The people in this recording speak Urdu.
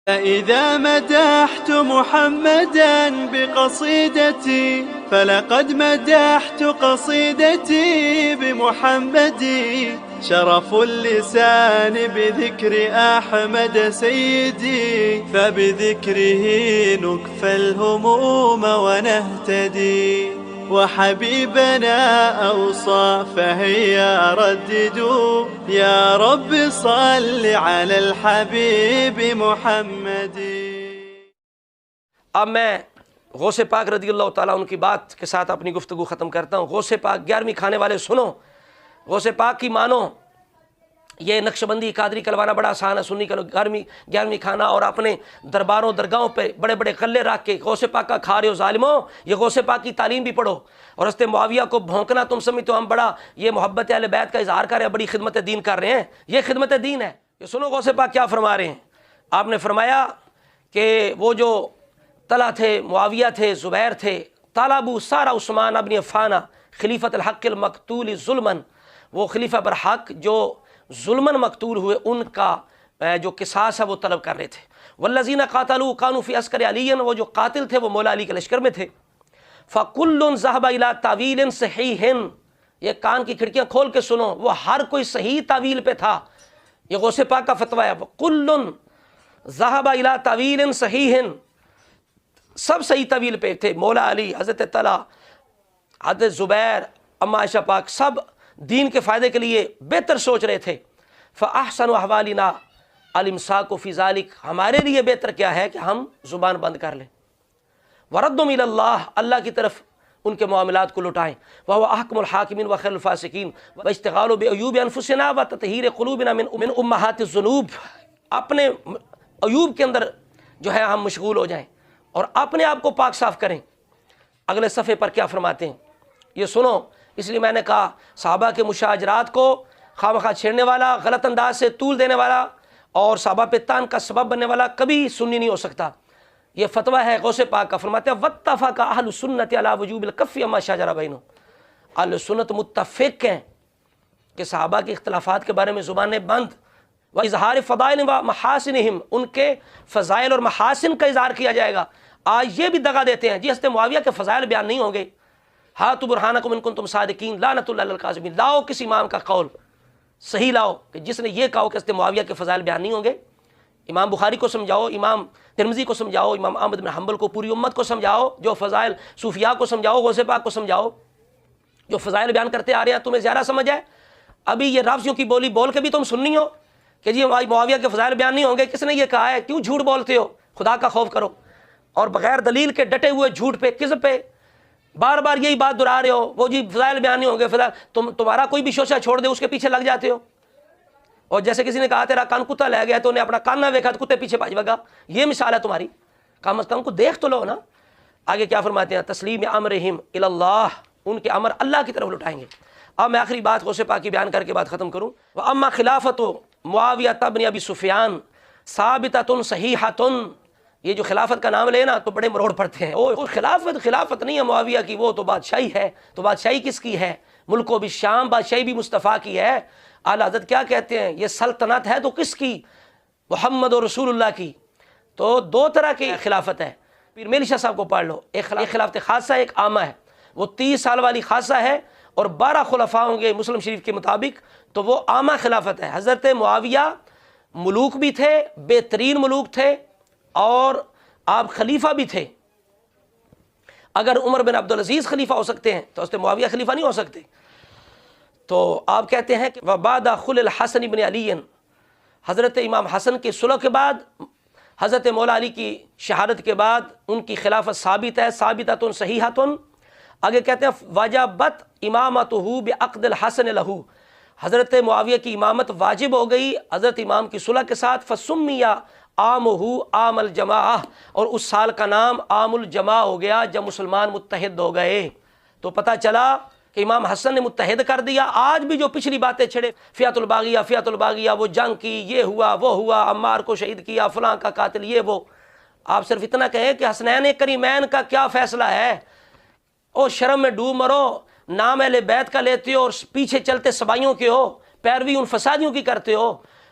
إذا مدحت محمدا بقصيدتي فلقد مدحت قصيدتي بمحمد. شرف اللسان بذكر أحمد سيدي فبذكره نكفى الهموم ونهتدي. وحبيبنا أوصى فهيا رددوا يا رب صل على الحبيب محمد. اب میں غوث پاک رضی اللہ تعالیٰ عنہ کی بات کے ساتھ اپنی گفتگو ختم کرتا ہوں. غوث پاک 11ویں کھانے والے سنو، غوث پاک کی مانو. یہ نقشبندی قادری کلوانا بڑا آسان ہے، سنی کا 11ویں کھانا اور اپنے درباروں درگاہوں پہ بڑے بڑے غلے رکھ کے غوث پاک کا کھا رہے ہو ظالموں. یہ غوث پاک کی تعلیم بھی پڑھو. اور حضرت معاویہ کو بھونکنا تم سمجھتے ہو ہم بڑا یہ محبت اہل بیت کا اظہار کر رہے ہیں، بڑی خدمت دین کر رہے ہیں. یہ خدمت دین ہے. یہ سنو غوث پاک کیا فرما رہے ہیں. آپ نے فرمایا کہ وہ جو طلحہ تھے، معاویہ تھے، زبیر تھے، طالبوا سارا عثمان ابن عفان خلیفۃ الحق المقتول ظلمن، وہ خلیفہ برحق جو ظلمن مقتول ہوئے ان کا جو قصاص ہے وہ طلب کر رہے تھے. والذین قاتلوا کانوا فی عسکر علی، وہ جو قاتل تھے وہ مولا علی کے لشکر میں تھے. فکل ذهب الی تاویل صحیح، یہ کان کی کھڑکیاں کھول کے سنو، وہ ہر کوئی صحیح تعویل پہ تھا. یہ غوث پاک کا فتویٰ ہے. کل ذهب الی تاویل صحیح، سب صحیح تعویل پہ تھے. مولا علی، حضرت طلحہ، حضرت زبیر، اما عائشہ پاک، سب دین کے فائدے کے لیے بہتر سوچ رہے تھے. فاحسن احوالنا الامساک فی ذلک، ہمارے لیے بہتر کیا ہے کہ ہم زبان بند کر لیں. وردهم الی اللہ، اللہ کی طرف ان کے معاملات کو لٹائیں. وهو احکم الحاکمین وخیر الفاسقین واشتغال بعیوب انفسنا وتطہیر قلوبنا من امہات الذنوب. اپنے عیوب کے اندر جو ہے ہم مشغول ہو جائیں اور اپنے آپ کو پاک صاف کریں. اگلے صفحے پر کیا فرماتے ہیں یہ سنو. اس لیے میں نے کہا صحابہ کے مشاجرات کو خواہ چھیڑنے والا، غلط انداز سے طول دینے والا اور صحابہ پہ تان کا سبب بننے والا کبھی سنی نہیں ہو سکتا. یہ فتویٰ ہے غوث پاک کا. فرماتے ہیں واتفق اہل السنت علی وجوب الکف عما شجر بینہم، اہل سنت متفق ہیں کہ صحابہ کے اختلافات کے بارے میں زبانیں بند. واظہار فضائل و محاسنہم، ان کے فضائل اور محاسن کا اظہار کیا جائے گا. آج یہ بھی دغا دیتے ہیں جی حضرت معاویہ کے فضائل بیان نہیں ہوں گے. ہاتوا برہانکم ان کنتم صادقین لعنۃ اللہ علی الکاذبین. لاؤ کسی امام کا قول صحیح لاؤ کہ جس نے یہ کہا کہ حضرت معاویہ کے فضائل بیان نہیں ہوں گے. امام بخاری کو سمجھاؤ، امام ترمذی کو سمجھاؤ، امام احمد بن حنبل کو، پوری امت کو سمجھاؤ جو فضائل، صوفیاء کو سمجھاؤ، غوث پاک کو سمجھاؤ جو فضائل بیان کرتے آ رہے ہیں. تمہیں زیادہ سمجھ ہے؟ ابھی یہ رافضیوں کی بولی بول کے بھی تم سننی ہو کہ جی معاویہ کے فضائل بیان نہیں ہوں گے. کس نے یہ کہا ہے؟ کیوں جھوٹ بولتے ہو؟ خدا کا خوف کرو. اور بغیر دلیل کے ڈٹے ہوئے جھوٹ پہ، کذب پہ بار بار یہی بات دہرا رہے ہو. وہ جی فضائل بیان نہیں ہوں گے، فضائل تمہارا کوئی بھی شوشہ چھوڑ دے اس کے پیچھے لگ جاتے ہو. اور جیسے کسی نے کہا تیرا کان کتا لے گیا تو انہیں اپنا کان نہ دیکھا تو کتے پیچھے بھاج بگا. یہ مثال ہے تمہاری. کم از کم کو دیکھ تو لو نا. آگے کیا فرماتے ہیں؟ تسلیم امرہم الی اللہ، ان کے امر اللہ کی طرف لٹائیں گے. اب میں آخری بات غوث پاک کی بیان کر کے بات ختم کروں. واما خلافت معاویہ بن ابی سفیان ثابتۃ صحیحۃ، یہ جو خلافت کا نام لے نا تو بڑے مروڑ پڑتے ہیں. او خلافت نہیں ہے معاویہ کی، وہ تو بادشاہی ہے. تو بادشاہی کس کی ہے؟ ملک و بالشام بادشاہی بھی مصطفیٰ کی ہے. اعلیٰ حضرت کیا کہتے ہیں؟ یہ سلطنت ہے تو کس کی؟ محمد و رسول اللہ کی. تو دو طرح کی خلافت ہے. پیر میلی شاہ صاحب کو پڑھ لو. ایک خلافت خاصہ ہے، ایک عامہ ہے. وہ 30 سال والی خاصہ ہے اور 12 خلفاء ہوں گے مسلم شریف کے مطابق، تو وہ عامہ خلافت ہے. حضرت معاویہ ملوک بھی تھے، بہترین ملوک تھے اور آپ خلیفہ بھی تھے. اگر عمر بن عبدالعزیز خلیفہ ہو سکتے ہیں تو حضرت معاویہ خلیفہ نہیں ہو سکتے. تو آپ کہتے ہیں کہ وبعد خل الحسن بن علی، حضرت امام حسن کے صلح کے بعد، حضرت مولا علی کی شہادت کے بعد ان کی خلافت ثابت ہے، ثابتۃ صحیحۃ. آگے کہتے ہیں وجبت امامتہ بعقد الحسن لہ، حضرت معاویہ کی امامت واجب ہو گئی حضرت امام کی صلح کے ساتھ. فسمی عامہ عام الجماعہ، اور اس سال کا نام عام الجماع ہو گیا جب مسلمان متحد ہو گئے. تو پتہ چلا کہ امام حسن نے متحد کر دیا. آج بھی جو پچھلی باتیں چھڑے، فیات الباغیہ، وہ جنگ کی، یہ ہوا وہ ہوا، عمار کو شہید کیا، فلاں کا قاتل، یہ وہ. آپ صرف اتنا کہیں کہ حسنین کریمین کا کیا فیصلہ ہے. او شرم میں ڈوب مرو. نام اہل بیت کا لیتے ہو اور پیچھے چلتے سبائیوں کے ہو، پیروی ان فسادیوں کی کرتے ہو.